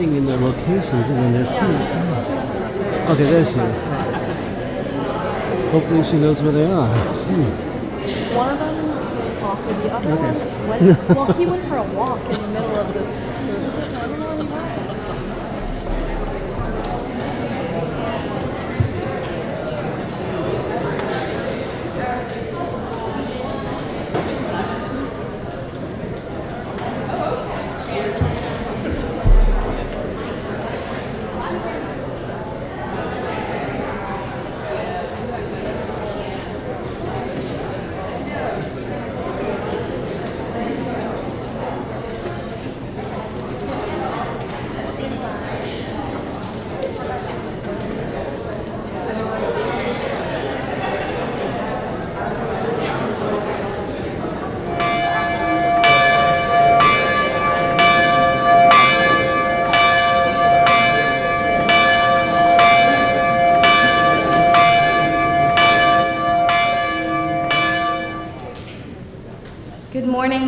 shifting in their locations and in their seats. Okay, there she is. Hopefully she knows where they are. One of them walked with the other one. Well, he went for a walk in the middle of the service. I don't know where he went.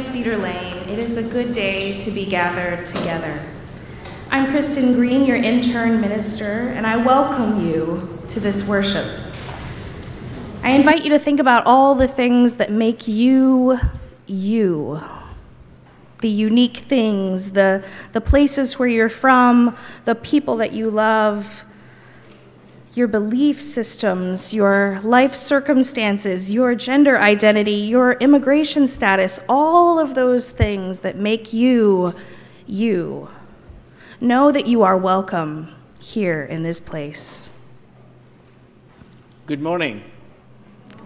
Cedar Lane, it is a good day to be gathered together. I'm Christin Green, your intern minister, and I welcome you to this worship. I invite you to think about all the things that make you, you. The unique things, the places where you're from, the people that you love, your belief systems, your life circumstances, your gender identity, your immigration status, all of those things that make you, you. Know that you are welcome here in this place. Good morning.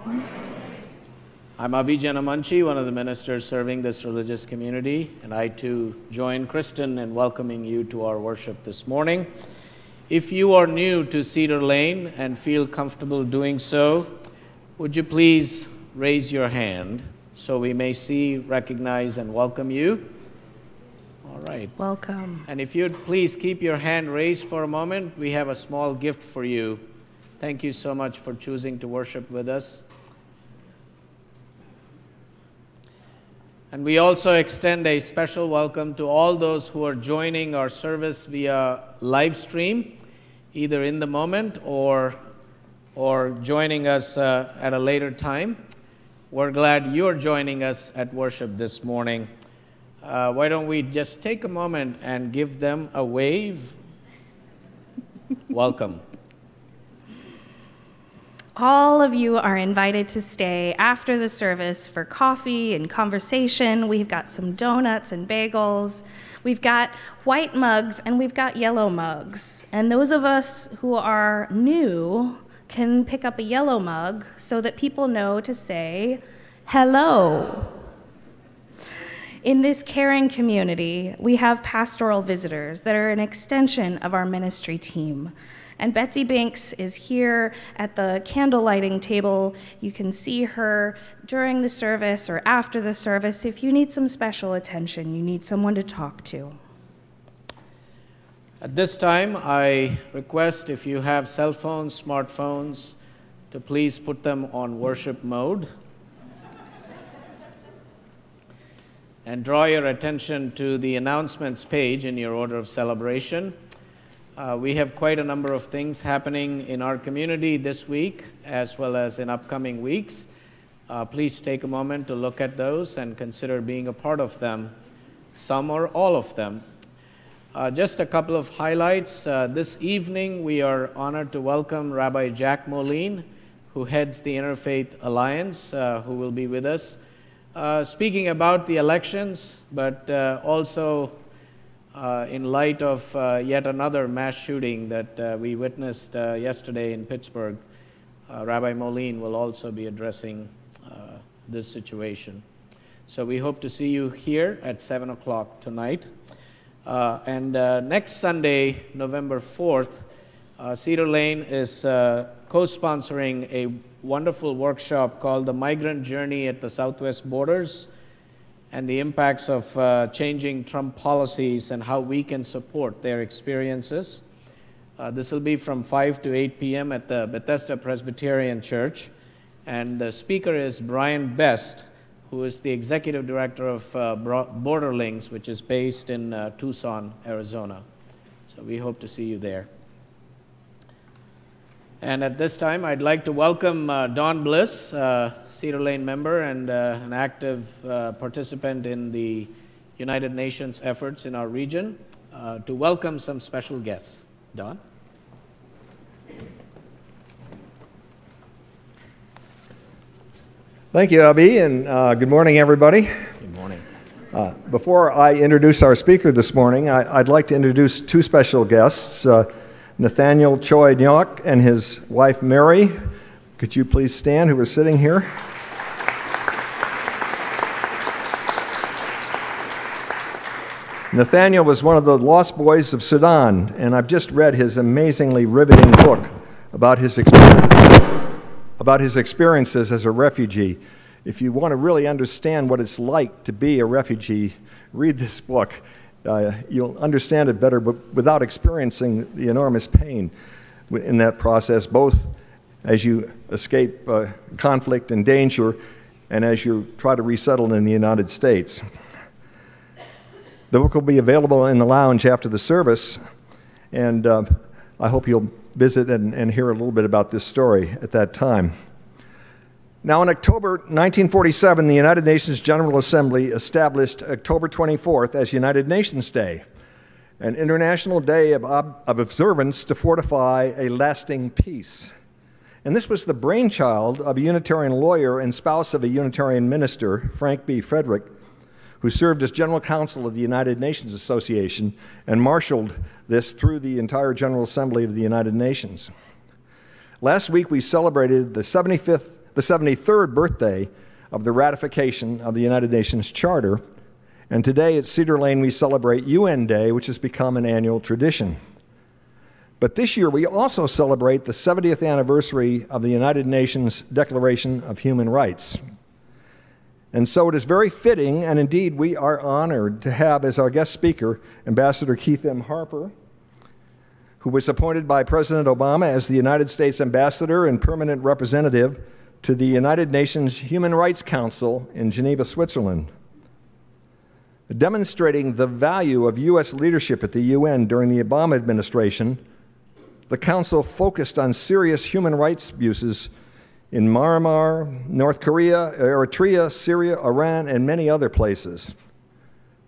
I'm Abhi Janamanchi, one of the ministers serving this religious community, and I too join Christin in welcoming you to our worship this morning. If you are new to Cedar Lane and feel comfortable doing so, would you please raise your hand so we may see, recognize, and welcome you? All right. Welcome. And if you'd please keep your hand raised for a moment, we have a small gift for you. Thank you so much for choosing to worship with us. And we also extend a special welcome to all those who are joining our service via live stream, either in the moment or joining us at a later time. We're glad you're joining us at worship this morning. Why don't we just take a moment and give them a wave? Welcome. All of you are invited to stay after the service for coffee and conversation. We've got some donuts and bagels. We've got white mugs and we've got yellow mugs. And those of us who are new can pick up a yellow mug so that people know to say hello. In this caring community, we have pastoral visitors that are an extension of our ministry team. And Betsy Banks is here at the candle lighting table. You can see her during the service or after the service if you need some special attention, you need someone to talk to. At this time, I request if you have cell phones, smartphones, to please put them on worship mode. And draw your attention to the announcements page in your order of celebration. We have quite a number of things happening in our community this week, as well as in upcoming weeks. Please take a moment to look at those and consider being a part of them, some or all of them. Just a couple of highlights. This evening, we are honored to welcome Rabbi Jack Moline, who heads the Interfaith Alliance, who will be with us, speaking about the elections, but also in light of yet another mass shooting that we witnessed yesterday in Pittsburgh. Rabbi Moline will also be addressing this situation. So we hope to see you here at 7 o'clock tonight. And next Sunday, November 4th, Cedar Lane is co-sponsoring a wonderful workshop called The Migrant Journey at the Southwest Borders and the impacts of changing Trump policies and how we can support their experiences. This will be from 5 to 8 p.m. at the Bethesda Presbyterian Church. And the speaker is Brian Best, who is the executive director of Borderlings, which is based in Tucson, Arizona. So we hope to see you there. And at this time, I'd like to welcome Don Bliss, Cedar Lane member and an active participant in the United Nations efforts in our region, to welcome some special guests. Don? Thank you, Abhi, and good morning, everybody. Good morning. Before I introduce our speaker this morning, I'd like to introduce two special guests, Nathaniel Choi Nyok and his wife, Mary. Could you please stand, who are sitting here? Nathaniel was one of the lost boys of Sudan, and I've just read his amazingly riveting book about his experiences as a refugee. If you want to really understand what it's like to be a refugee, read this book. You'll understand it better, but without experiencing the enormous pain in that process, both as you escape conflict and danger and as you try to resettle in the United States. The book will be available in the lounge after the service, and I hope you'll visit and hear a little bit about this story at that time. Now, in October 1947, the United Nations General Assembly established October 24th as United Nations Day, an international day of observance to fortify a lasting peace. And this was the brainchild of a Unitarian lawyer and spouse of a Unitarian minister, Frank B. Frederick, who served as General Counsel of the United Nations Association and marshaled this through the entire General Assembly of the United Nations. Last week, we celebrated the 73rd birthday of the ratification of the United Nations Charter, and today at Cedar Lane we celebrate UN Day, which has become an annual tradition. But this year we also celebrate the 70th anniversary of the United Nations Declaration of Human Rights. And so it is very fitting, and indeed we are honored to have as our guest speaker Ambassador Keith M. Harper, who was appointed by President Obama as the United States Ambassador and Permanent Representative to the United Nations Human Rights Council in Geneva, Switzerland. Demonstrating the value of U.S. leadership at the UN during the Obama administration, the Council focused on serious human rights abuses in Myanmar, North Korea, Eritrea, Syria, Iran, and many other places.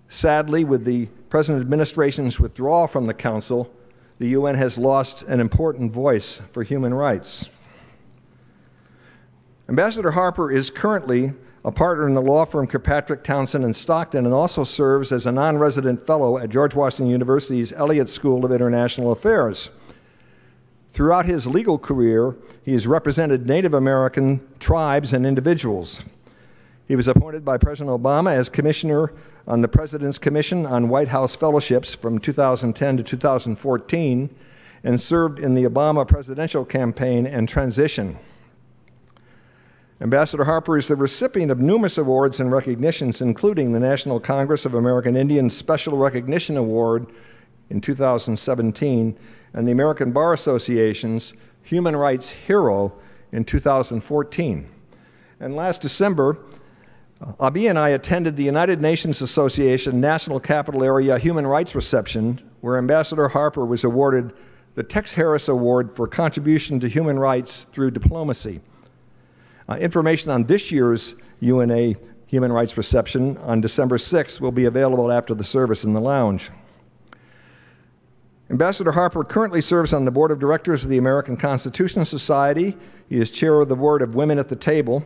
Sadly, with the present administration's withdrawal from the Council, the UN has lost an important voice for human rights. Ambassador Harper is currently a partner in the law firm Kirkpatrick, Townsend, and Stockton, and also serves as a non-resident fellow at George Washington University's Elliott School of International Affairs. Throughout his legal career, he has represented Native American tribes and individuals. He was appointed by President Obama as commissioner on the President's Commission on White House Fellowships from 2010 to 2014 and served in the Obama presidential campaign and transition. Ambassador Harper is the recipient of numerous awards and recognitions, including the National Congress of American Indians Special Recognition Award in 2017 and the American Bar Association's Human Rights Hero in 2014. And last December, Abhi and I attended the United Nations Association National Capital Area Human Rights Reception, where Ambassador Harper was awarded the Tex Harris Award for contribution to human rights through diplomacy. Information on this year's UNA Human Rights Reception on December 6th will be available after the service in the lounge. Ambassador Harper currently serves on the board of directors of the American Constitution Society. He is chair of the board of Women at the Table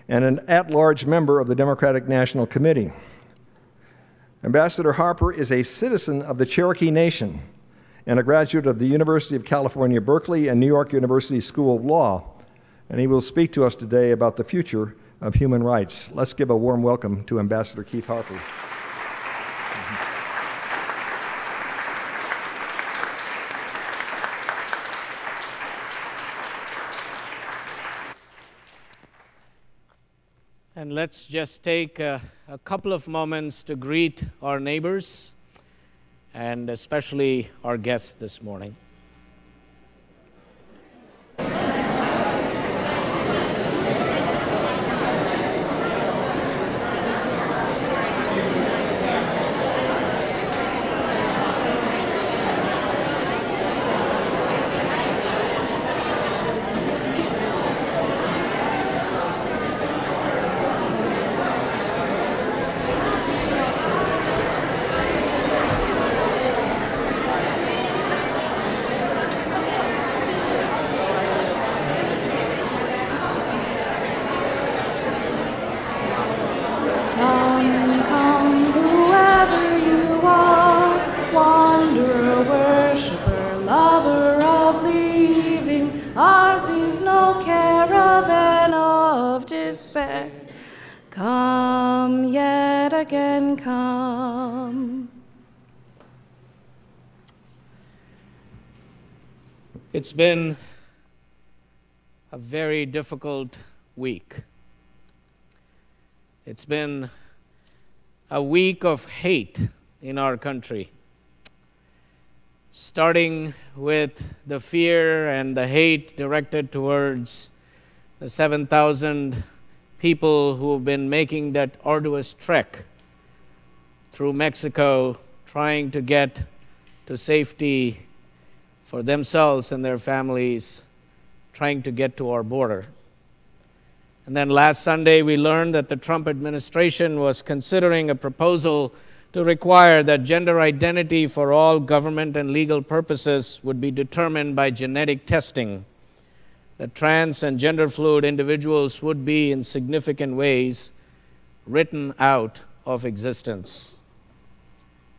and an at-large member of the Democratic National Committee. Ambassador Harper is a citizen of the Cherokee Nation and a graduate of the University of California, Berkeley and New York University School of Law. And he will speak to us today about the future of human rights. Let's give a warm welcome to Ambassador Keith Harper. And let's just take a couple of moments to greet our neighbors and especially our guests this morning. despair. Come yet again, come. It's been a very difficult week. It's been a week of hate in our country, starting with the fear and the hate directed towards the 7,000 people who have been making that arduous trek through Mexico, trying to get to safety for themselves and their families, trying to get to our border. And then last Sunday, we learned that the Trump administration was considering a proposal to require that gender identity for all government and legal purposes would be determined by genetic testing, that trans and gender fluid individuals would be, in significant ways, written out of existence.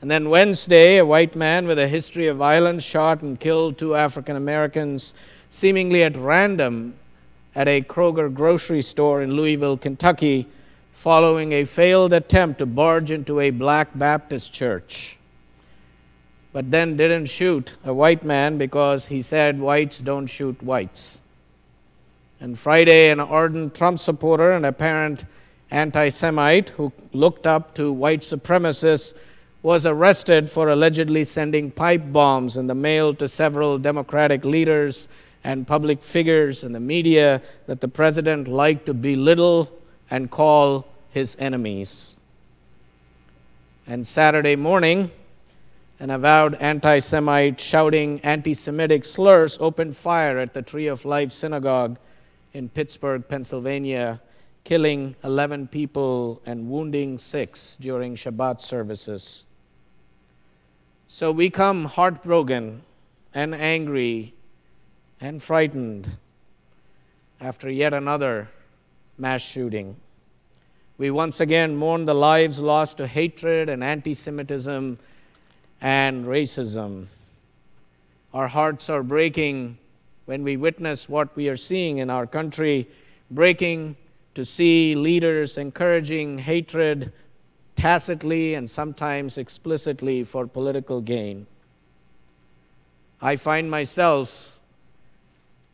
And then Wednesday, a white man with a history of violence shot and killed 2 African Americans, seemingly at random, at a Kroger grocery store in Louisville, Kentucky, following a failed attempt to barge into a black Baptist church, but then didn't shoot a white man because he said whites don't shoot whites. And Friday, an ardent Trump supporter and apparent anti-Semite who looked up to white supremacists was arrested for allegedly sending pipe bombs in the mail to several Democratic leaders and public figures in the media that the president liked to belittle and call his enemies. And Saturday morning, an avowed anti-Semite shouting anti-Semitic slurs opened fire at the Tree of Life Synagogue in Pittsburgh, Pennsylvania, killing 11 people and wounding 6 during Shabbat services. So we come heartbroken and angry and frightened after yet another mass shooting. We once again mourn the lives lost to hatred and anti-Semitism and racism. Our hearts are breaking when we witness what we are seeing in our country, breaking to see leaders encouraging hatred tacitly and sometimes explicitly for political gain. I find myself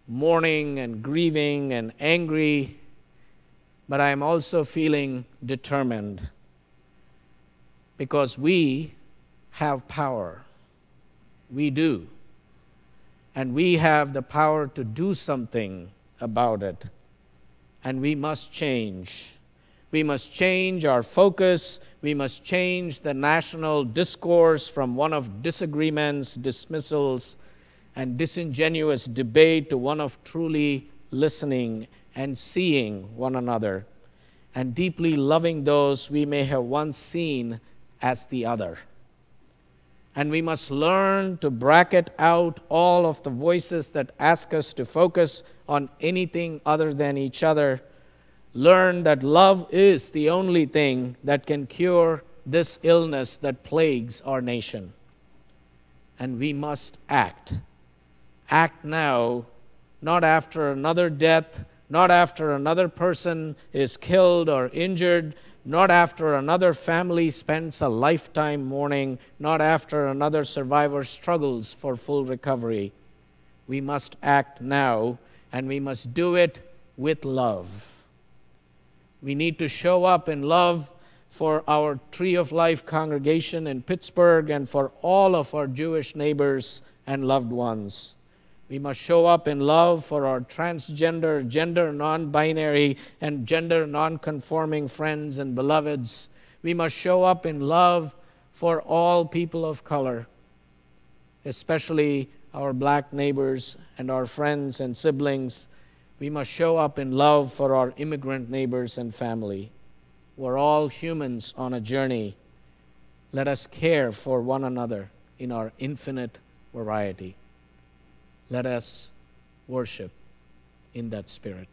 mourning and grieving and angry, but I am also feeling determined because we have power. We do. And we have the power to do something about it. And we must change. We must change our focus. We must change the national discourse from one of disagreements, dismissals, and disingenuous debate to one of truly listening and seeing one another and deeply loving those we may have once seen as the other. And we must learn to bracket out all of the voices that ask us to focus on anything other than each other. Learn that love is the only thing that can cure this illness that plagues our nation. And we must act. Act now, not after another death, not after another person is killed or injured, not after another family spends a lifetime mourning, not after another survivor struggles for full recovery. We must act now, and we must do it with love. We need to show up in love for our Tree of Life congregation in Pittsburgh and for all of our Jewish neighbors and loved ones. We must show up in love for our transgender, gender non-binary, and gender non-conforming friends and beloveds. We must show up in love for all people of color, especially our black neighbors and our friends and siblings. We must show up in love for our immigrant neighbors and family. We're all humans on a journey. Let us care for one another in our infinite variety. Let us worship in that spirit.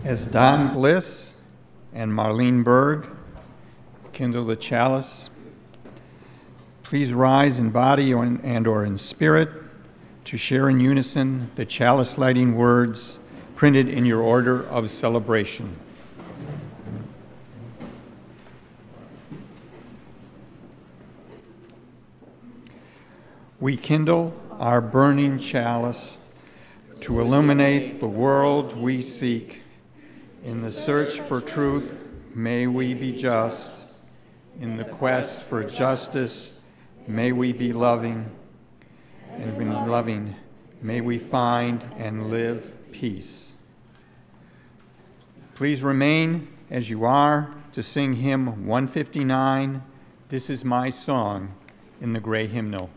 As Don Bliss and Marlene Berg kindle the chalice, please rise in body and/or in spirit to share in unison the chalice lighting words printed in your order of celebration. We kindle our burning chalice to illuminate the world we seek. In the search for truth, may we be just. In the quest for justice, may we be loving. And in loving, may we find and live peace. Please remain as you are to sing hymn 159, This Is My Song, in the gray hymnal.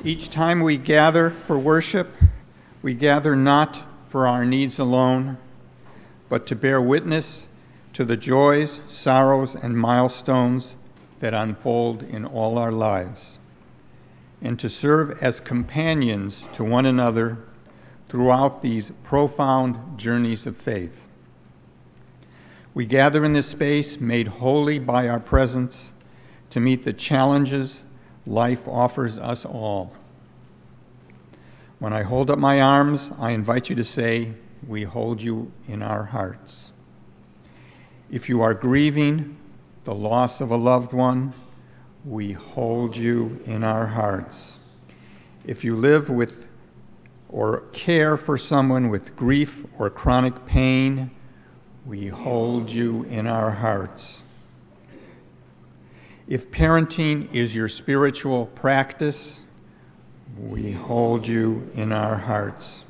Each time we gather for worship, we gather not for our needs alone, but to bear witness to the joys, sorrows, and milestones that unfold in all our lives. and to serve as companions to one another throughout these profound journeys of faith. We gather in this space made holy by our presence to meet the challenges life offers us all. When I hold up my arms, I invite you to say, "We hold you in our hearts." If you are grieving the loss of a loved one, we hold you in our hearts. If you live with or care for someone with grief or chronic pain, we hold you in our hearts. If parenting is your spiritual practice, we hold you in our hearts.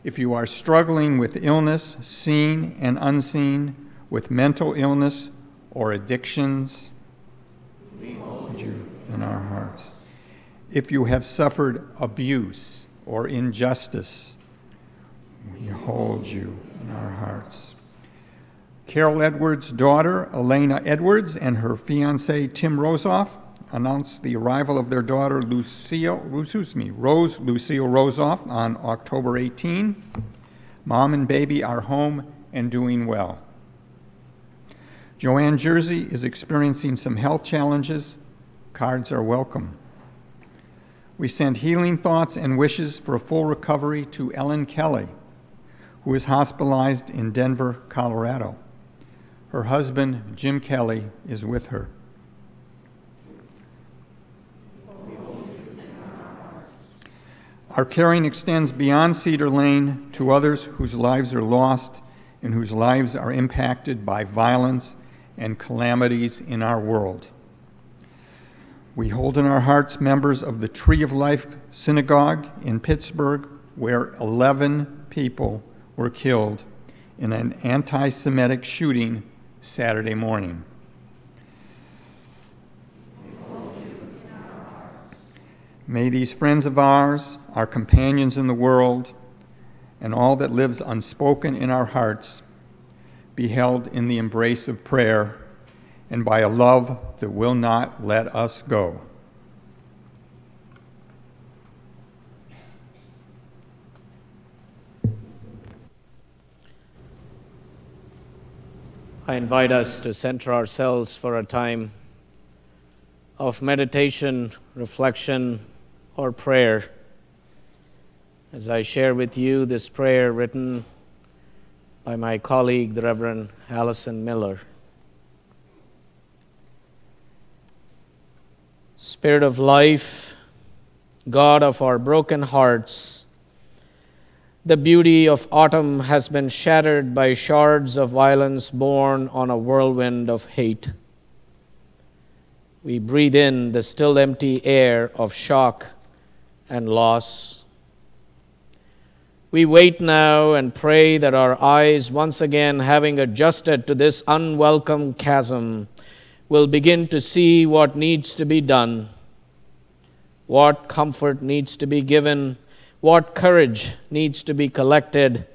If you are struggling with illness, seen and unseen, with mental illness or addictions, we hold you in our hearts. If you have suffered abuse or injustice, we hold you in our hearts. Carol Edwards' daughter, Elena Edwards, and her fiancé, Tim Rosoff, announced the arrival of their daughter, Rose Lucille Rosoff, on October 18. Mom and baby are home and doing well. Joanne Jersey is experiencing some health challenges. Cards are welcome. We send healing thoughts and wishes for a full recovery to Ellen Kelly, who is hospitalized in Denver, Colorado. Her husband, Jim Kelly, is with her. Our caring extends beyond Cedar Lane to others whose lives are lost and whose lives are impacted by violence and calamities in our world. We hold in our hearts members of the Tree of Life Synagogue in Pittsburgh, where 11 people were killed in an anti-Semitic shooting Saturday morning. May these friends of ours, our companions in the world, and all that lives unspoken in our hearts be held in the embrace of prayer and by a love that will not let us go. I invite us to center ourselves for a time of meditation, reflection, or prayer as I share with you this prayer written by my colleague, the Reverend Allison Miller. Spirit of life, God of our broken hearts, the beauty of autumn has been shattered by shards of violence born on a whirlwind of hate. We breathe in the still empty air of shock and loss. We wait now and pray that our eyes, once again having adjusted to this unwelcome chasm, will begin to see what needs to be done, what comfort needs to be given, what courage needs to be collected,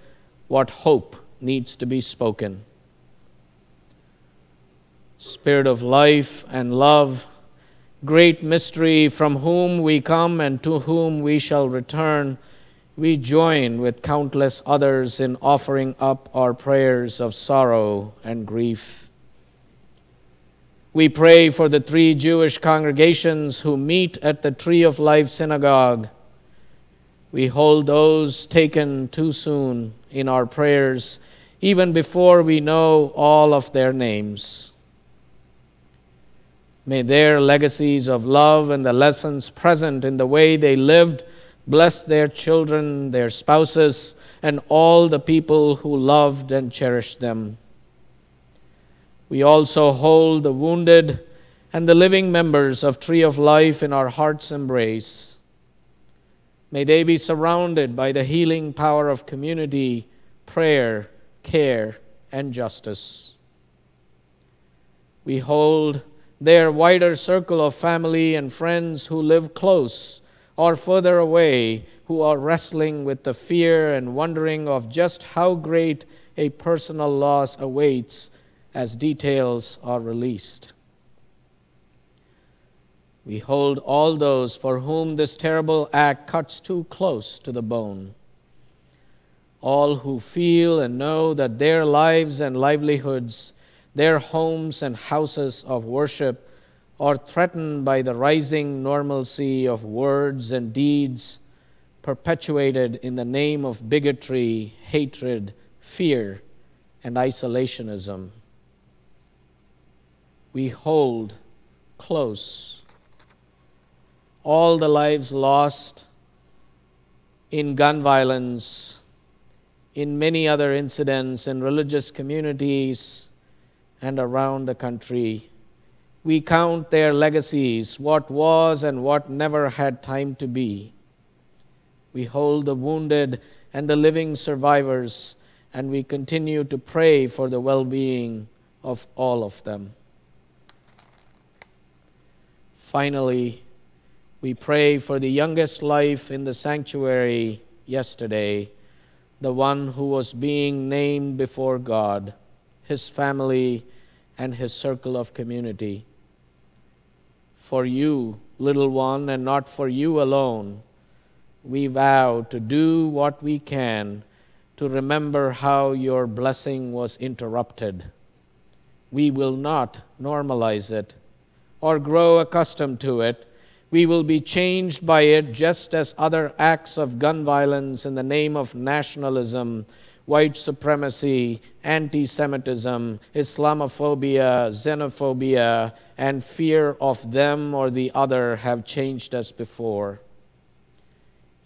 what hope needs to be spoken. Spirit of life and love, great mystery, from whom we come and to whom we shall return, we join with countless others in offering up our prayers of sorrow and grief. We pray for the 3 Jewish congregations who meet at the Tree of Life Synagogue. We hold those taken too soon in our prayers, even before we know all of their names. May their legacies of love and the lessons present in the way they lived bless their children, their spouses, and all the people who loved and cherished them. We also hold the wounded and the living members of Tree of Life in our heart's embrace. May they be surrounded by the healing power of community, prayer, care, and justice. We hold their wider circle of family and friends who live close or further away, who are wrestling with the fear and wondering of just how great a personal loss awaits as details are released. We hold all those for whom this terrible act cuts too close to the bone. All who feel and know that their lives and livelihoods, their homes and houses of worship are threatened by the rising normalcy of words and deeds perpetuated in the name of bigotry, hatred, fear, and isolationism. We hold close all the lives lost in gun violence, in many other incidents in religious communities and around the country. We count their legacies, what was and what never had time to be. We hold the wounded and the living survivors, and we continue to pray for the well-being of all of them. Finally, we pray for the youngest life in the sanctuary yesterday, the one who was being named before God, his family, and his circle of community. For you, little one, and not for you alone, we vow to do what we can to remember how your blessing was interrupted. We will not normalize it or grow accustomed to it. We will be changed by it just as other acts of gun violence in the name of nationalism, white supremacy, anti-Semitism, Islamophobia, xenophobia, and fear of them or the other have changed us before.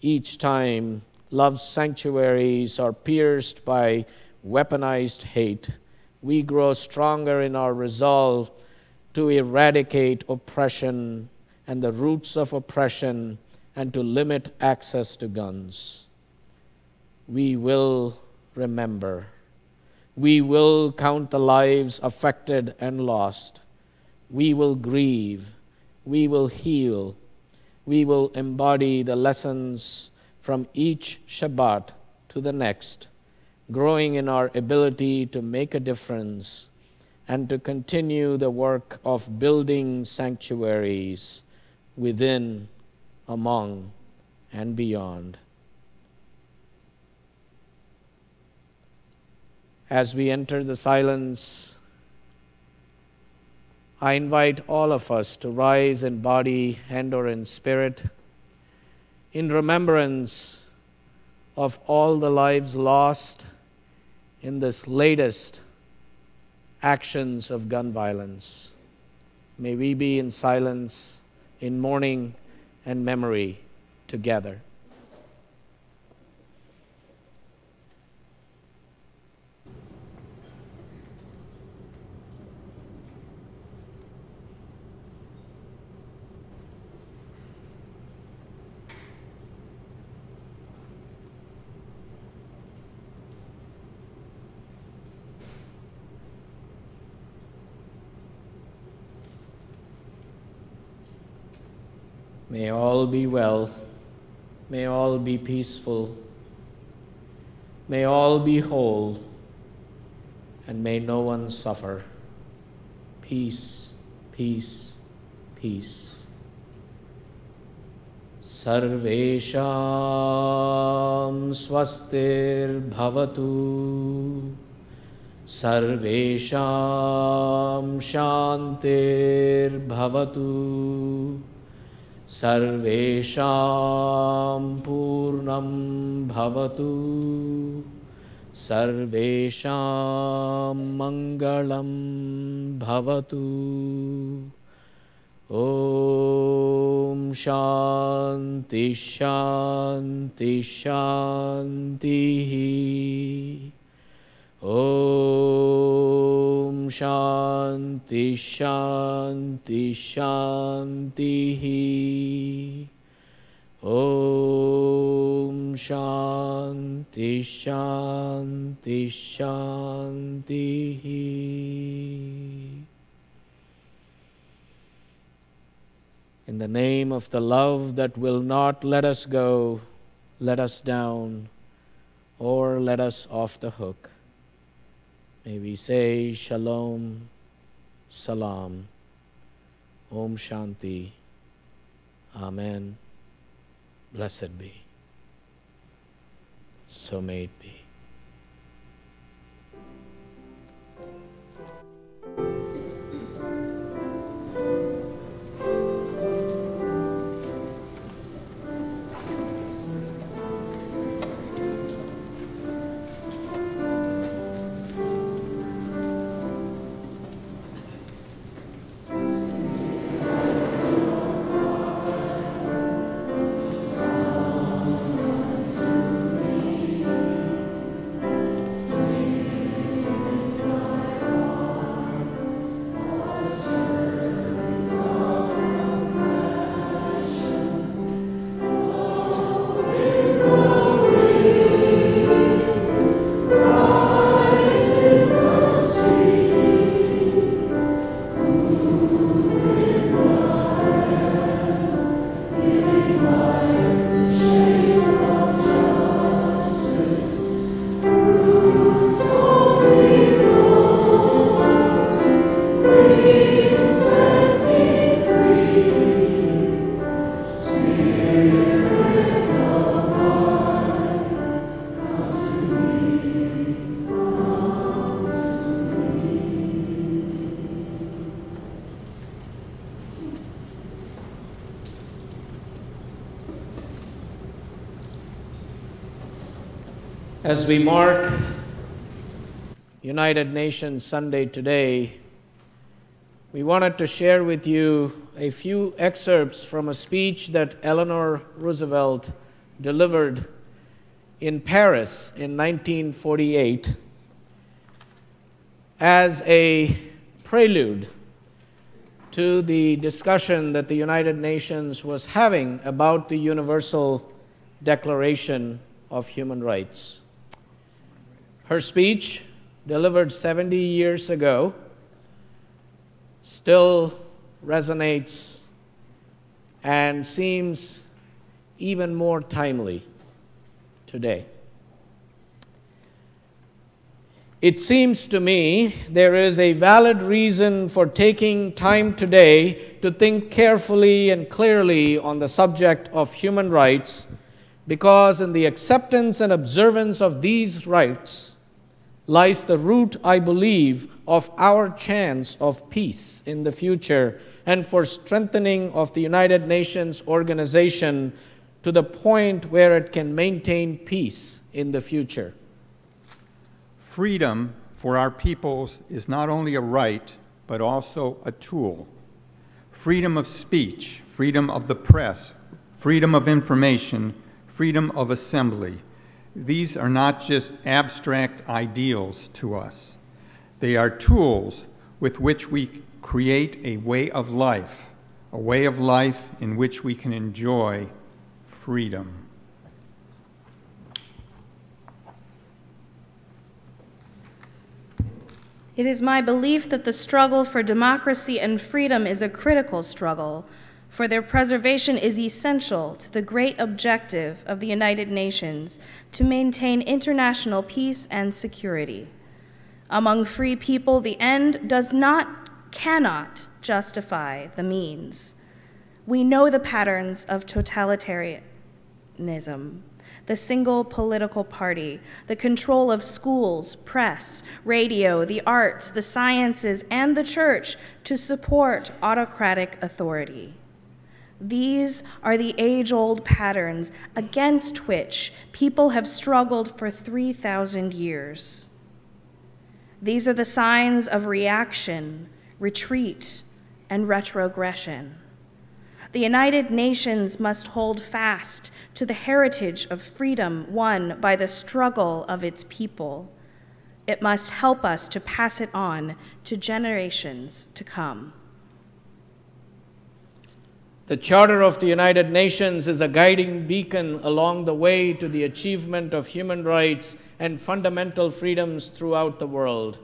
Each time love's sanctuaries are pierced by weaponized hate, we grow stronger in our resolve to eradicate oppression and the roots of oppression and to limit access to guns. We will remember. We will count the lives affected and lost. We will grieve. We will heal. We will embody the lessons from each Shabbat to the next, growing in our ability to make a difference and to continue the work of building sanctuaries within, among, and beyond. As we enter the silence, I invite all of us to rise in body and or in spirit in remembrance of all the lives lost in this latest actions of gun violence. May we be in silence, in mourning and memory together. May all be well. May all be peaceful. May all be whole. And may no one suffer. Peace, peace, peace. Sarvesham swastir bhavatu. Sarvesham shantir bhavatu. Sarvesham purnam bhavatu. Sarvesham mangalam bhavatu. Om Shanti Shanti Shanti. Om Shanti Shanti Shanti. Om Shanti Shanti Shanti. In the name of the love that will not let us go, let us down, or let us off the hook, may we say Shalom, Salam, Om Shanti, Amen. Blessed be. So may it be. As we mark United Nations Sunday today, we wanted to share with you a few excerpts from a speech that Eleanor Roosevelt delivered in Paris in 1948 as a prelude to the discussion that the United Nations was having about the Universal Declaration of Human Rights. Her speech, delivered 70 years ago, still resonates and seems even more timely today. It seems to me there is a valid reason for taking time today to think carefully and clearly on the subject of human rights, because in the acceptance and observance of these rights lies the root, I believe, of our chance of peace in the future and for strengthening of the United Nations organization to the point where it can maintain peace in the future. Freedom for our peoples is not only a right, but also a tool. Freedom of speech, freedom of the press, freedom of information, freedom of assembly. These are not just abstract ideals to us. They are tools with which we create a way of life in which we can enjoy freedom. It is my belief that the struggle for democracy and freedom is a critical struggle, for their preservation is essential to the great objective of the United Nations to maintain international peace and security. Among free people, the end cannot justify the means. We know the patterns of totalitarianism, the single political party, the control of schools, press, radio, the arts, the sciences, and the church to support autocratic authority. These are the age-old patterns against which people have struggled for 3,000 years. These are the signs of reaction, retreat, and retrogression. The United Nations must hold fast to the heritage of freedom won by the struggle of its people. It must help us to pass it on to generations to come. The Charter of the United Nations is a guiding beacon along the way to the achievement of human rights and fundamental freedoms throughout the world.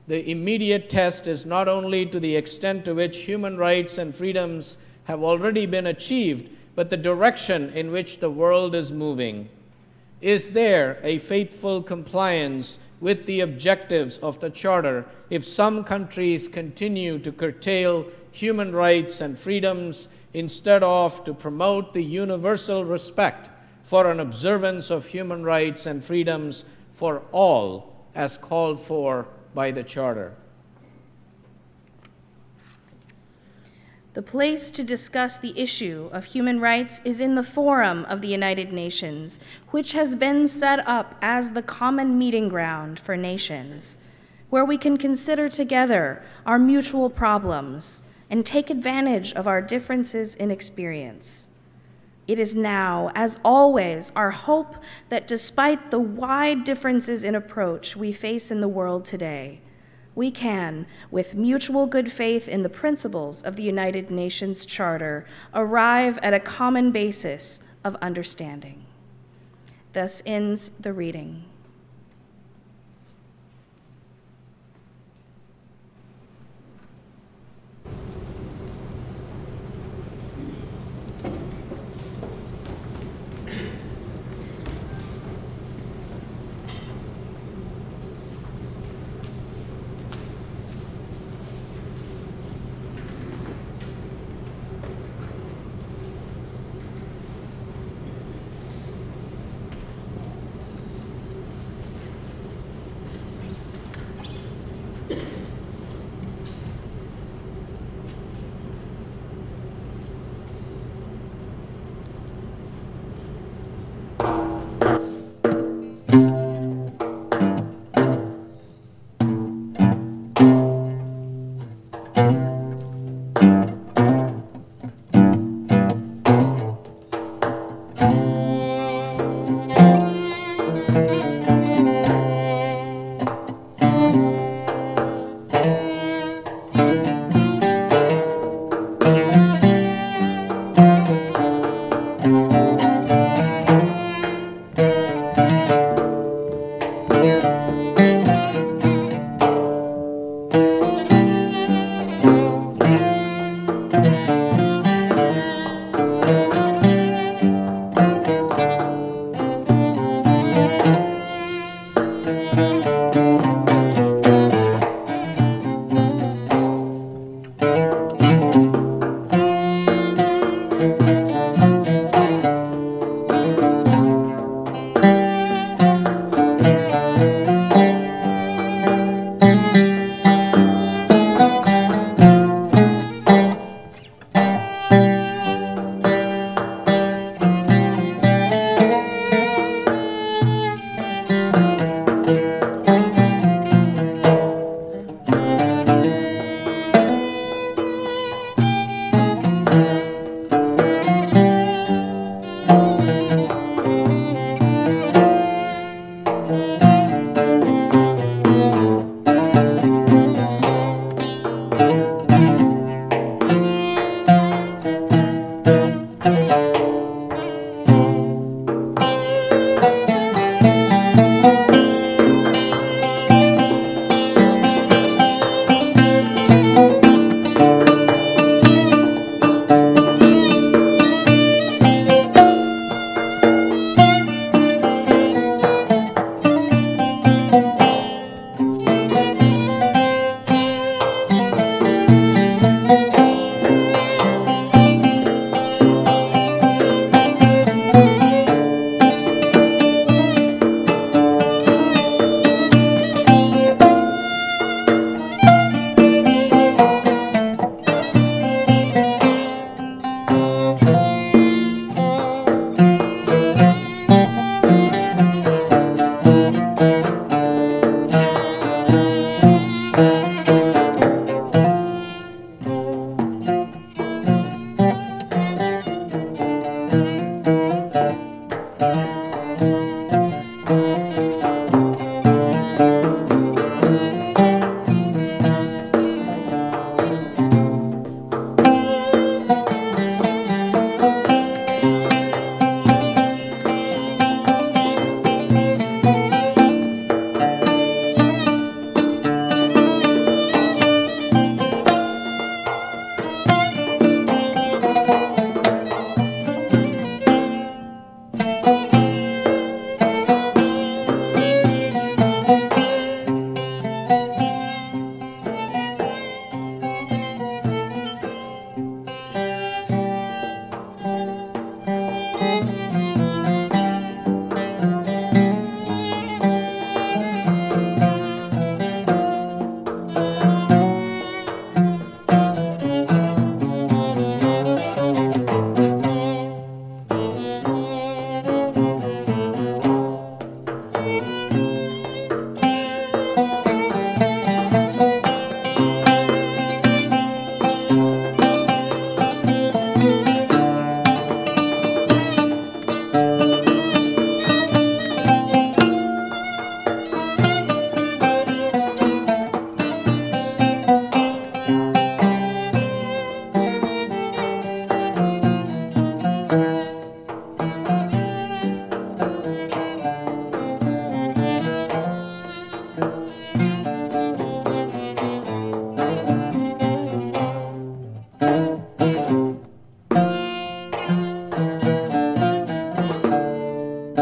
The immediate test is not only to the extent to which human rights and freedoms have already been achieved, but the direction in which the world is moving. Is there a faithful compliance with the objectives of the Charter if some countries continue to curtail human rights and freedoms instead of to promote the universal respect for an observance of human rights and freedoms for all as called for by the Charter. The place to discuss the issue of human rights is in the Forum of the United Nations, which has been set up as the common meeting ground for nations, where we can consider together our mutual problems and take advantage of our differences in experience. It is now, as always, our hope that despite the wide differences in approach we face in the world today, we can, with mutual good faith in the principles of the United Nations Charter, arrive at a common basis of understanding. Thus ends the reading.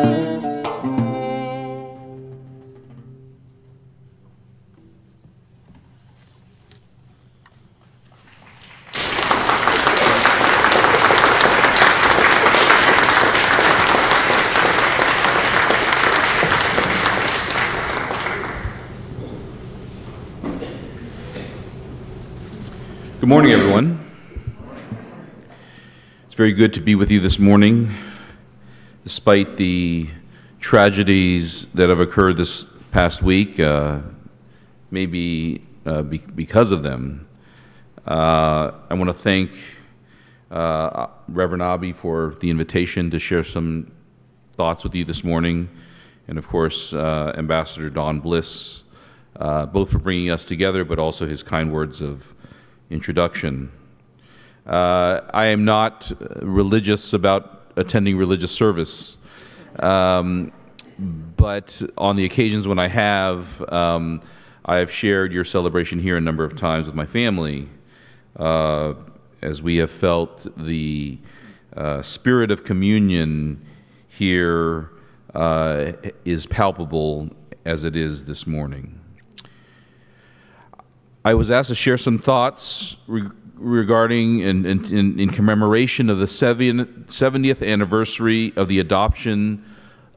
Good morning, everyone. It's very good to be with you this morning, despite the tragedies that have occurred this past week, maybe because of them. I want to thank Reverend Abhi for the invitation to share some thoughts with you this morning, and of course, Ambassador Bliss, both for bringing us together, but also his kind words of introduction. I am not religious about attending religious service, but on the occasions when I have shared your celebration here a number of times with my family, as we have felt the spirit of communion here is palpable as it is this morning. I was asked to share some thoughts regarding in commemoration of the 70th anniversary of the adoption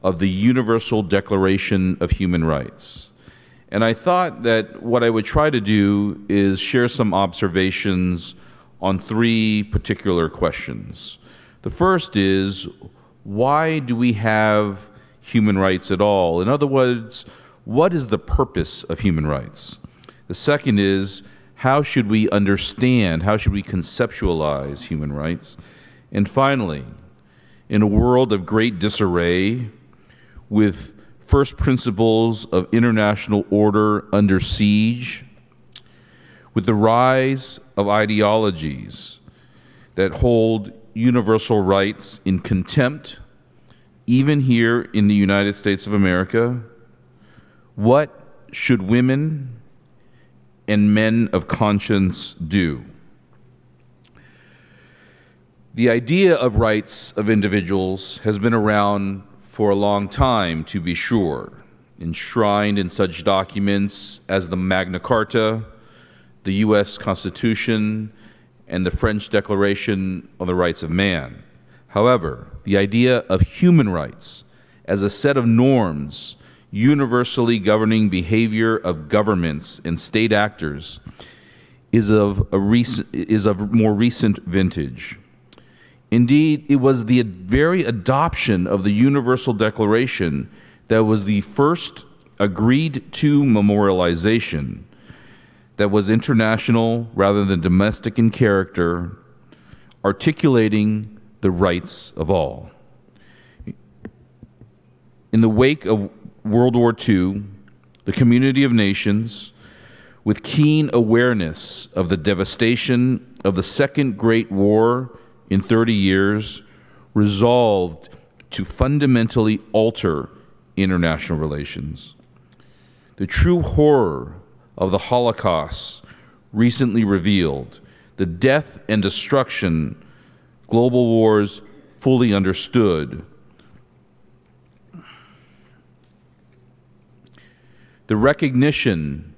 of the Universal Declaration of Human Rights. And I thought that what I would try to do is share some observations on three particular questions. The first is, why do we have human rights at all? In other words, what is the purpose of human rights? The second is, how should we understand, how should we conceptualize human rights? And finally, in a world of great disarray, with first principles of international order under siege, with the rise of ideologies that hold universal rights in contempt, even here in the United States of America, what should women and men of conscience do? The idea of rights of individuals has been around for a long time, to be sure, enshrined in such documents as the Magna Carta, the U.S. Constitution, and the French Declaration on the Rights of Man. However, the idea of human rights as a set of norms universally governing behavior of governments and state actors is of more recent vintage. Indeed, it was the very adoption of the Universal Declaration that was the first agreed-to memorialization that was international rather than domestic in character, articulating the rights of all. In the wake of World War II, the community of nations, with keen awareness of the devastation of the Second Great War in 30 years, resolved to fundamentally alter international relations. The true horror of the Holocaust recently revealed, the death and destruction global wars fully understood, the recognition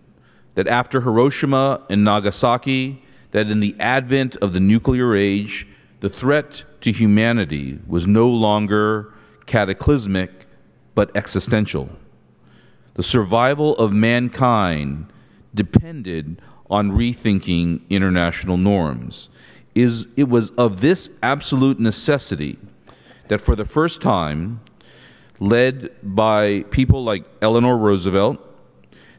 that after Hiroshima and Nagasaki, that in the advent of the nuclear age, the threat to humanity was no longer cataclysmic, but existential. The survival of mankind depended on rethinking international norms. It was of this absolute necessity that for the first time, led by people like Eleanor Roosevelt,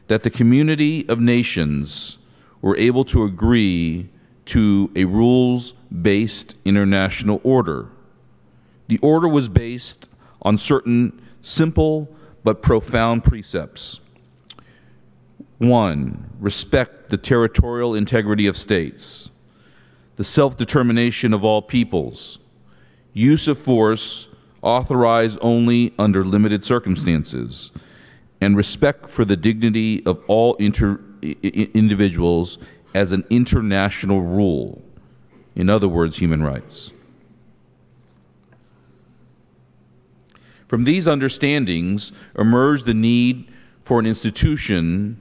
that the community of nations were able to agree to a rules-based international order. The order was based on certain simple but profound precepts. 1, respect the territorial integrity of states, the self-determination of all peoples, use of force authorized only under limited circumstances, and respect for the dignity of all individuals as an international rule. In other words, human rights. From these understandings emerged the need for an institutional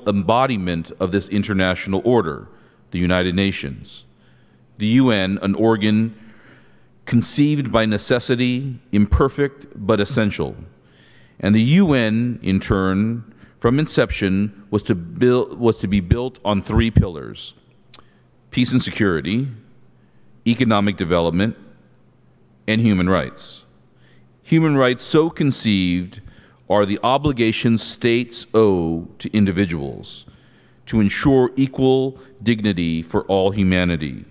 embodiment of this international order, the United Nations. The UN, an organ conceived by necessity, imperfect but essential. And the UN, in turn, from inception, was to be built on three pillars: peace and security, economic development, and human rights. Human rights so conceived are the obligations states owe to individuals to ensure equal dignity for all humanity.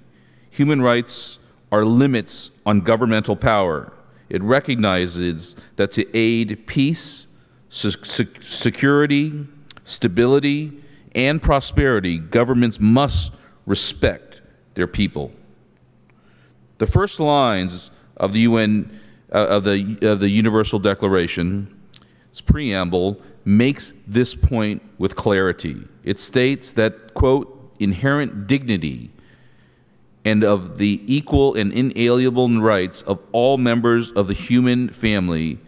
Human rights are limits on governmental power. It recognizes that to aid peace, security, stability, and prosperity, governments must respect their people. The first lines of the UN of the Universal Declaration, its preamble, makes this point with clarity. It states that, quote, inherent dignity and of the equal and inalienable rights of all members of the human family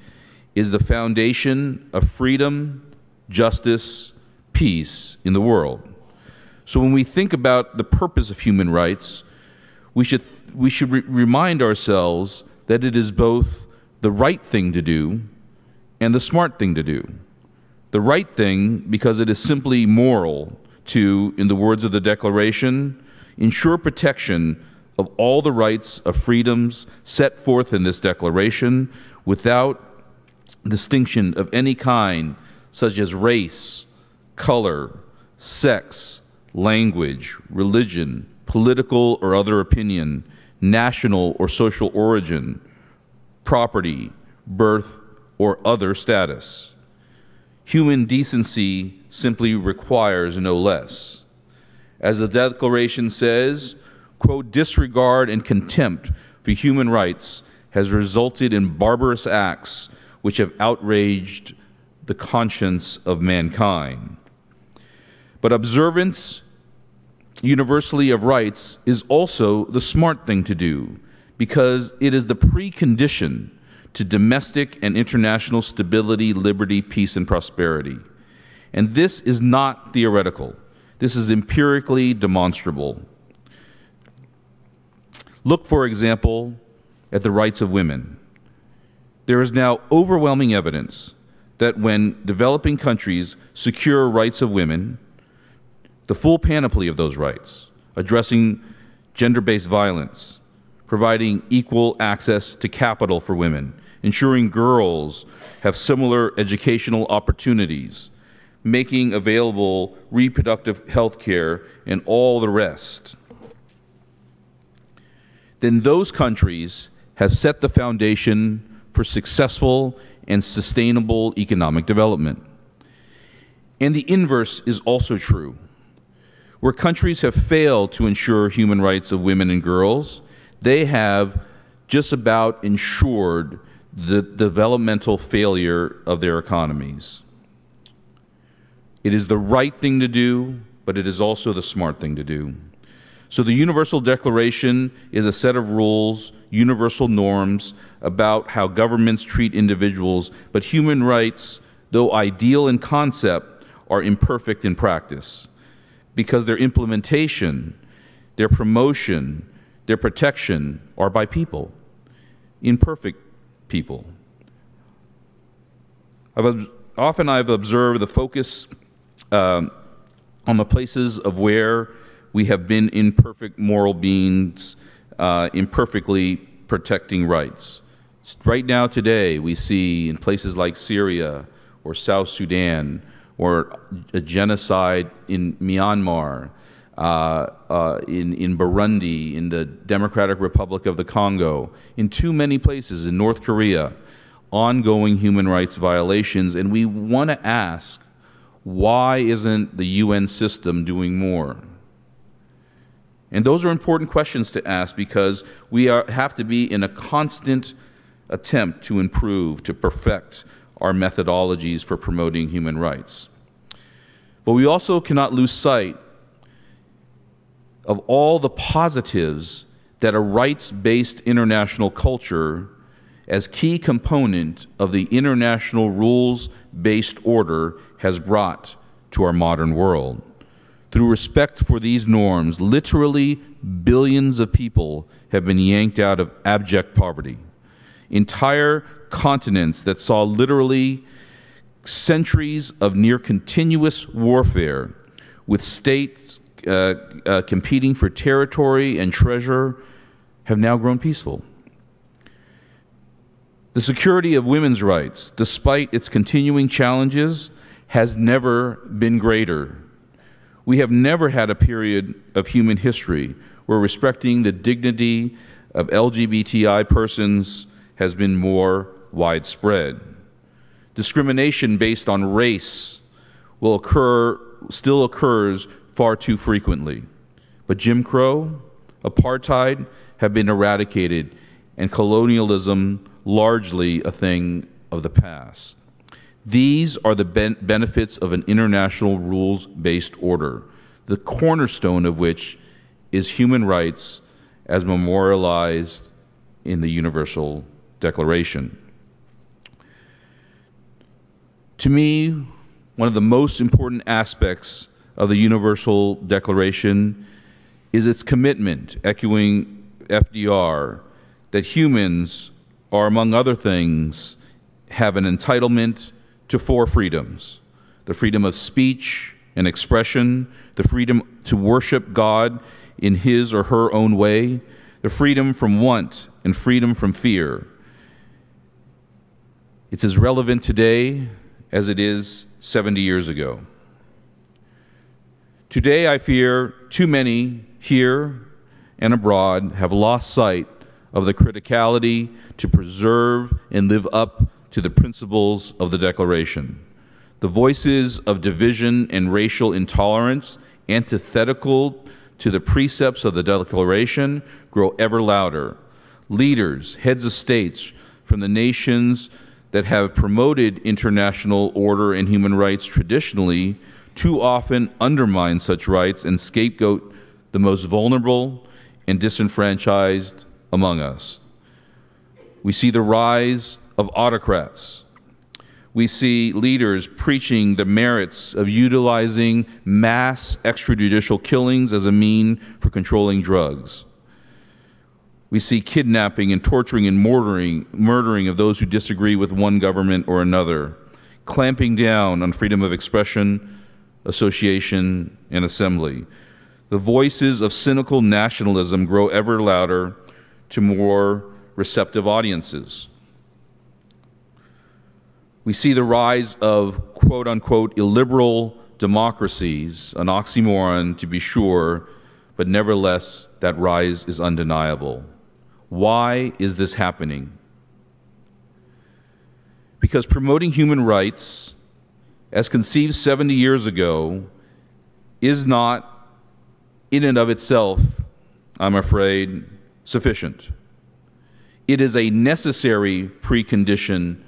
is the foundation of freedom, justice, peace in the world. So when we think about the purpose of human rights, we should remind ourselves that it is both the right thing to do and the smart thing to do. The right thing because it is simply moral to, in the words of the Declaration, ensure protection of all the rights of freedoms set forth in this Declaration without distinction of any kind, such as race, color, sex, language, religion, political or other opinion, national or social origin, property, birth, or other status. Human decency simply requires no less. As the Declaration says, quote, disregard and contempt for human rights has resulted in barbarous acts which have outraged the conscience of mankind. But observance universally of rights is also the smart thing to do, because it is the precondition to domestic and international stability, liberty, peace, and prosperity. And this is not theoretical. This is empirically demonstrable. Look, for example, at the rights of women. There is now overwhelming evidence that when developing countries secure rights of women, the full panoply of those rights, addressing gender-based violence, providing equal access to capital for women, ensuring girls have similar educational opportunities, making available reproductive health care, and all the rest, then those countries have set the foundation for successful and sustainable economic development. And the inverse is also true. Where countries have failed to ensure human rights of women and girls, they have just about ensured the developmental failure of their economies. It is the right thing to do, but it is also the smart thing to do. So the Universal Declaration is a set of rules, universal norms about how governments treat individuals, but human rights, though ideal in concept, are imperfect in practice, because their implementation, their promotion, their protection are by people, imperfect people. Often I've observed the focus on the places of where we have been imperfect moral beings, imperfectly protecting rights. Right now, today, we see in places like Syria or South Sudan or a genocide in Myanmar, in Burundi, in the Democratic Republic of the Congo, in too many places, in North Korea, ongoing human rights violations. And we want to ask, why isn't the UN system doing more? And those are important questions to ask, because we have to be in a constant attempt to improve, to perfect our methodologies for promoting human rights. But we also cannot lose sight of all the positives that a rights-based international culture as key component of the international rules-based order has brought to our modern world. Through respect for these norms, literally billions of people have been yanked out of abject poverty. Entire continents that saw literally centuries of near continuous warfare with states competing for territory and treasure have now grown peaceful. The security of women's rights, despite its continuing challenges, has never been greater. We have never had a period of human history where respecting the dignity of LGBTI persons has been more widespread. Discrimination based on race still occurs far too frequently. But Jim Crow, apartheid have been eradicated, and colonialism largely a thing of the past. These are the benefits of an international rules-based order, the cornerstone of which is human rights as memorialized in the Universal Declaration. To me, one of the most important aspects of the Universal Declaration is its commitment, echoing FDR, that humans are, among other things, have an entitlement to 4 freedoms: the freedom of speech and expression, the freedom to worship God in his or her own way, the freedom from want and freedom from fear. It's as relevant today as it is 70 years ago. Today, I fear too many here and abroad have lost sight of the criticality to preserve and live up to the principles of the Declaration. The voices of division and racial intolerance, antithetical to the precepts of the Declaration, grow ever louder. Leaders, heads of states from the nations that have promoted international order and human rights traditionally too often undermine such rights and scapegoat the most vulnerable and disenfranchised among us. We see the rise of autocrats. We see leaders preaching the merits of utilizing mass extrajudicial killings as a mean for controlling drugs. We see kidnapping and torturing and murdering of those who disagree with one government or another, clamping down on freedom of expression, association, and assembly. The voices of cynical nationalism grow ever louder to more receptive audiences. We see the rise of quote-unquote illiberal democracies, an oxymoron to be sure, but nevertheless that rise is undeniable. Why is this happening? Because promoting human rights, as conceived 70 years ago, is not in and of itself, I'm afraid, sufficient. It is a necessary precondition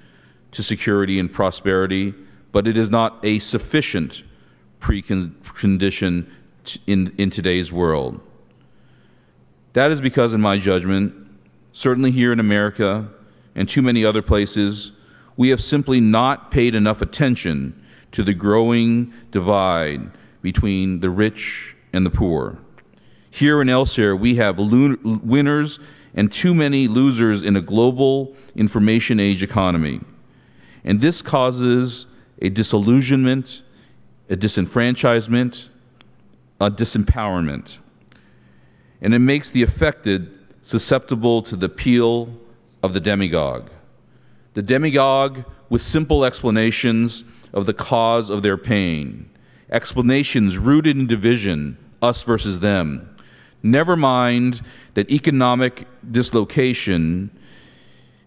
to security and prosperity, but it is not a sufficient precondition in today's world. That is because, in my judgment, certainly here in America and too many other places, we have simply not paid enough attention to the growing divide between the rich and the poor. Here and elsewhere, we have winners and too many losers in a global information age economy. And this causes a disillusionment, a disenfranchisement, a disempowerment. And it makes the affected susceptible to the appeal of the demagogue. The demagogue with simple explanations of the cause of their pain, explanations rooted in division, us versus them. Never mind that economic dislocation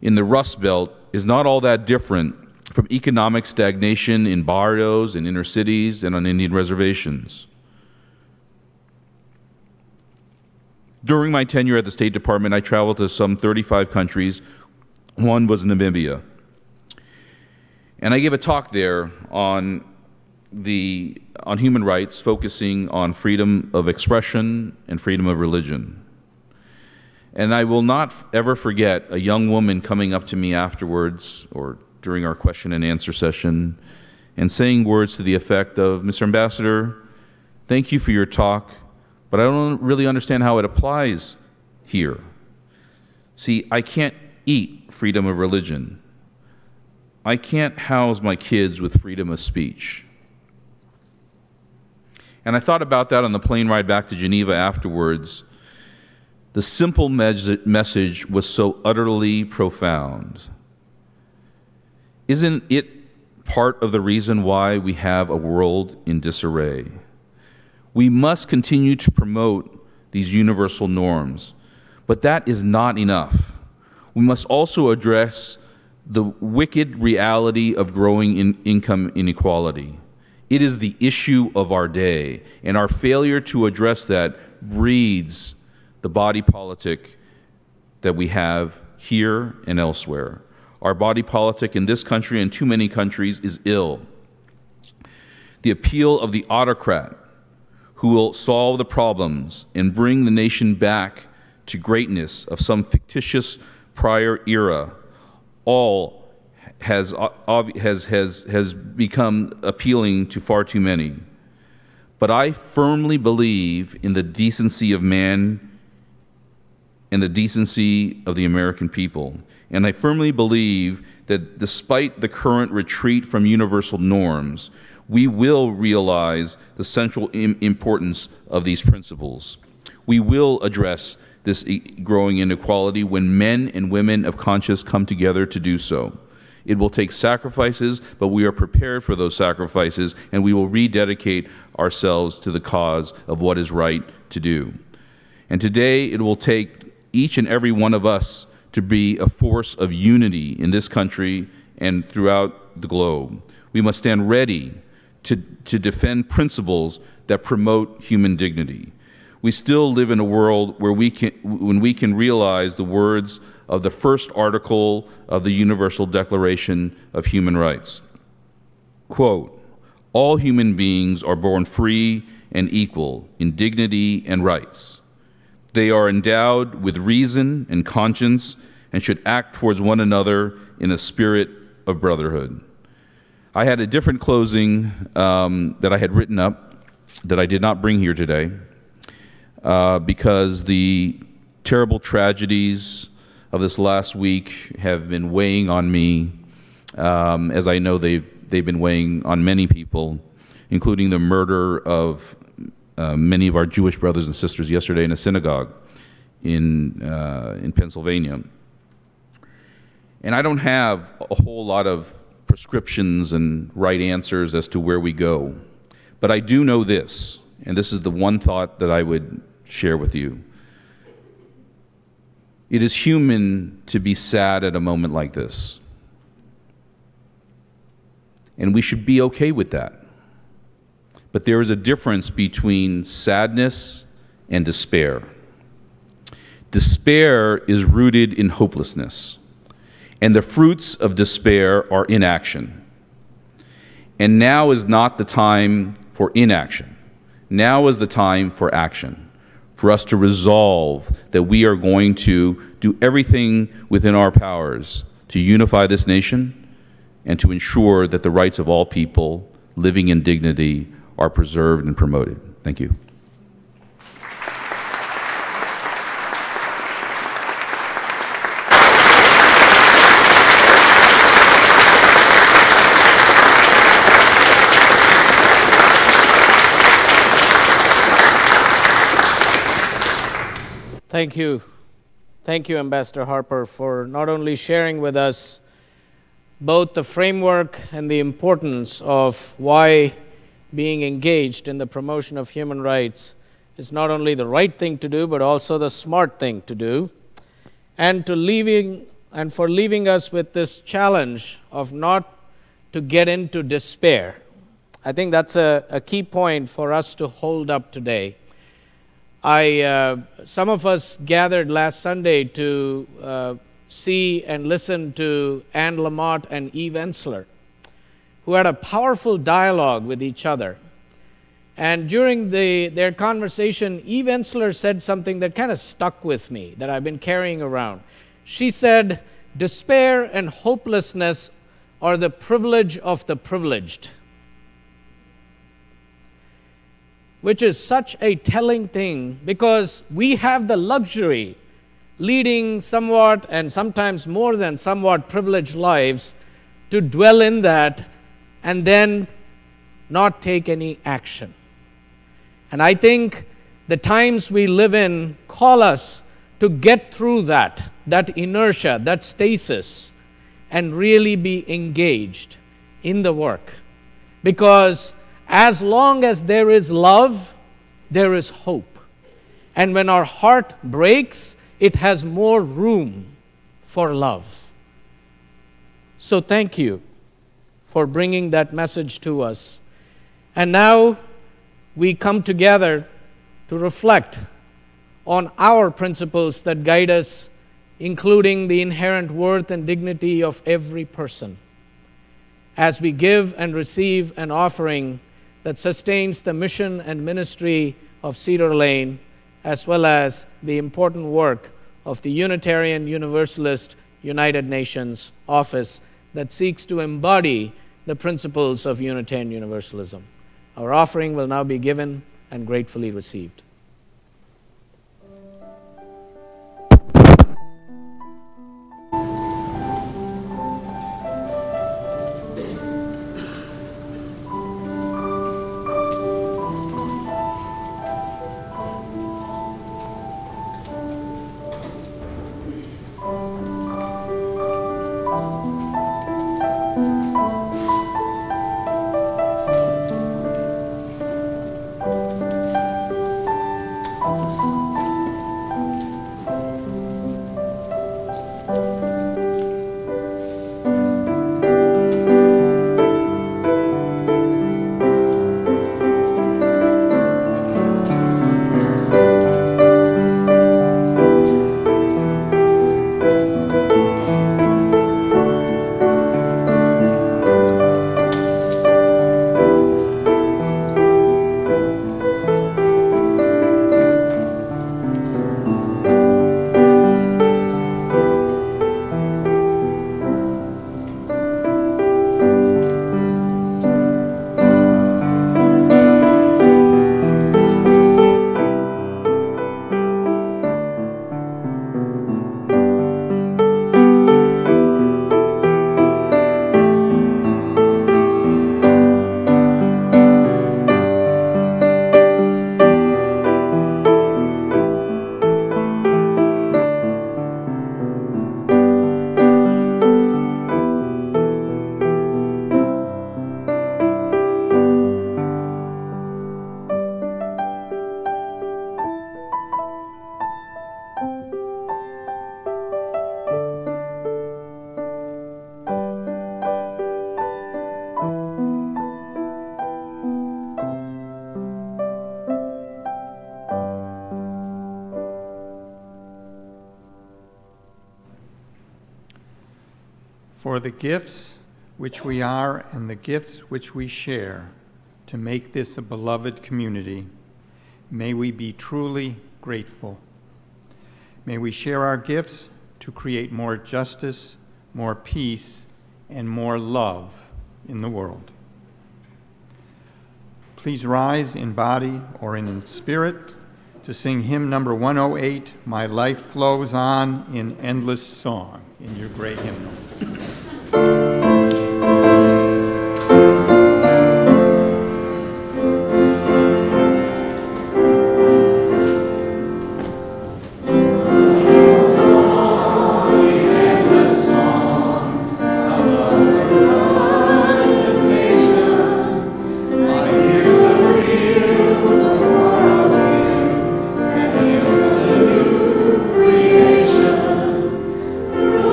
in the Rust Belt is not all that different from economic stagnation in barrios and inner cities and on Indian reservations. During my tenure at the State Department, I traveled to some 35 countries. One was Namibia. And I gave a talk there on human rights, focusing on freedom of expression and freedom of religion. And I will not ever forget a young woman coming up to me afterwards or during our question and answer session and saying words to the effect of, "Mr. Ambassador, thank you for your talk, but I don't really understand how it applies here. See, I can't eat freedom of religion. I can't house my kids with freedom of speech." And I thought about that on the plane ride back to Geneva afterwards. The simple message was so utterly profound. Isn't it part of the reason why we have a world in disarray? We must continue to promote these universal norms, but that is not enough. We must also address the wicked reality of growing income inequality. It is the issue of our day, and our failure to address that breeds the body politic that we have here and elsewhere. Our body politic in this country and too many countries is ill. The appeal of the autocrat who will solve the problems and bring the nation back to greatness of some fictitious prior era all has become appealing to far too many. But I firmly believe in the decency of man and the decency of the American people. And I firmly believe that despite the current retreat from universal norms, we will realize the central importance of these principles. We will address this growing inequality when men and women of conscience come together to do so. It will take sacrifices, but we are prepared for those sacrifices, and we will rededicate ourselves to the cause of what is right to do. And today it will take each and every one of us to be a force of unity in this country and throughout the globe. We must stand ready to defend principles that promote human dignity. We still live in a world where when we can realize the words of the first article of the Universal Declaration of Human Rights. Quote, "All human beings are born free and equal in dignity and rights. They are endowed with reason and conscience and should act towards one another in a spirit of brotherhood." I had a different closing that I had written up that I did not bring here today because the terrible tragedies of this last week have been weighing on me, as I know they've been weighing on many people, including the murder of many of our Jewish brothers and sisters yesterday in a synagogue in Pennsylvania. And I don't have a whole lot of prescriptions and right answers as to where we go. But I do know this, and this is the one thought that I would share with you. It is human to be sad at a moment like this. And we should be okay with that. But there is a difference between sadness and despair. Despair is rooted in hopelessness, and the fruits of despair are inaction. And now is not the time for inaction. Now is the time for action, for us to resolve that we are going to do everything within our powers to unify this nation and to ensure that the rights of all people living in dignity are preserved and promoted. Thank you. Thank you. Thank you, Ambassador Harper, for not only sharing with us both the framework and the importance of why being engaged in the promotion of human rights is not only the right thing to do, but also the smart thing to do, and for leaving us with this challenge of not to get into despair. I think that's a key point for us to hold up today. Some of us gathered last Sunday to see and listen to Anne Lamott and Eve Ensler, who had a powerful dialogue with each other. And during their conversation, Eve Ensler said something that kind of stuck with me, that I've been carrying around. She said, despair and hopelessness are the privilege of the privileged, which is such a telling thing, because we have the luxury, leading somewhat and sometimes more than somewhat privileged lives, to dwell in that and then not take any action. And I think the times we live in call us to get through that inertia, that stasis, and really be engaged in the work. Because as long as there is love, there is hope. And when our heart breaks, it has more room for love. So thank you for bringing that message to us. And now we come together to reflect on our principles that guide us, including the inherent worth and dignity of every person, as we give and receive an offering that sustains the mission and ministry of Cedar Lane, as well as the important work of the Unitarian Universalist United Nations office that seeks to embody the principles of Unitarian Universalism. Our offering will now be given and gratefully received. For the gifts which we are and the gifts which we share to make this a beloved community, may we be truly grateful. May we share our gifts to create more justice, more peace, and more love in the world. Please rise in body or in spirit to sing hymn number 108, My Life Flows On in Endless Song, in your great hymnal.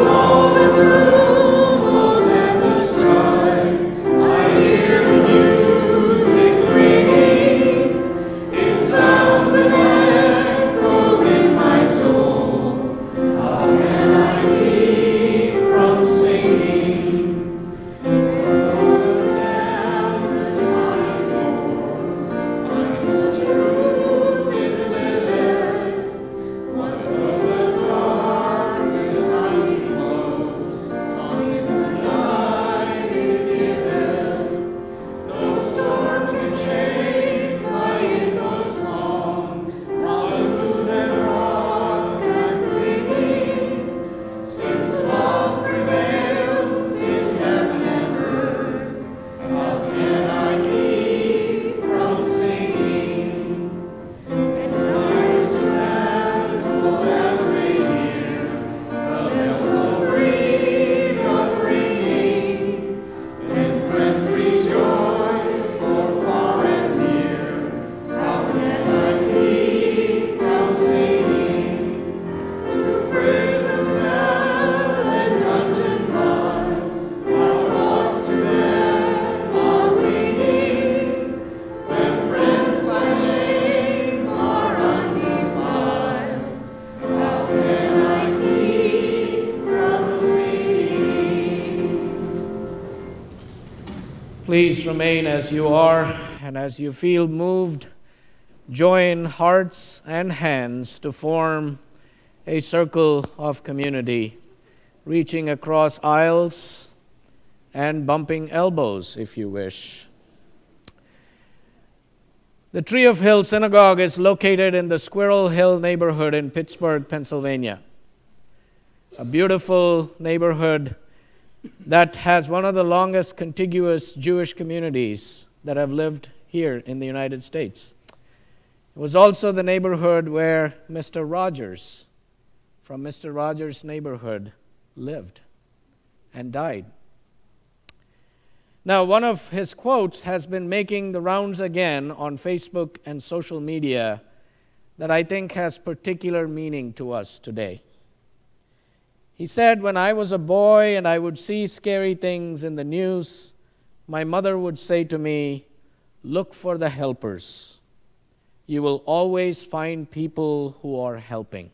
All the truth Please remain as you are, and as you feel moved, join hearts and hands to form a circle of community, reaching across aisles and bumping elbows if you wish. The Tree of Hill Synagogue is located in the Squirrel Hill neighborhood in Pittsburgh, Pennsylvania. A beautiful neighborhood that has one of the longest contiguous Jewish communities that have lived here in the United States. It was also the neighborhood where Mr. Rogers, from Mr. Rogers' neighborhood, lived and died. Now, one of his quotes has been making the rounds again on Facebook and social media that I think has particular meaning to us today. He said, "When I was a boy and I would see scary things in the news, my mother would say to me, 'Look for the helpers. You will always find people who are helping.'"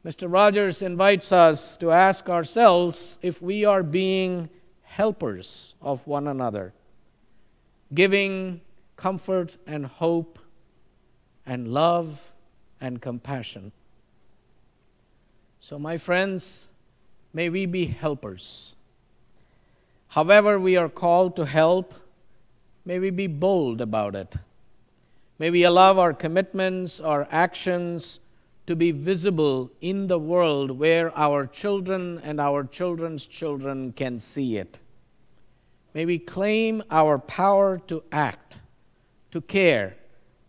Mr. Rogers invites us to ask ourselves if we are being helpers of one another, giving comfort and hope and love and compassion. So, my friends, may we be helpers. However we are called to help, may we be bold about it. May we allow our commitments, our actions to be visible in the world where our children and our children's children can see it. May we claim our power to act, to care,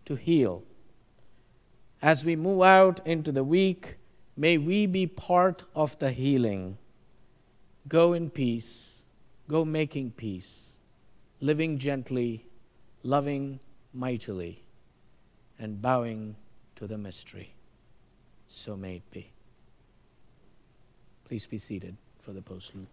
to heal. As we move out into the week, may we be part of the healing. Go in peace, go making peace, living gently, loving mightily, and bowing to the mystery. So may it be. Please be seated for the postlude.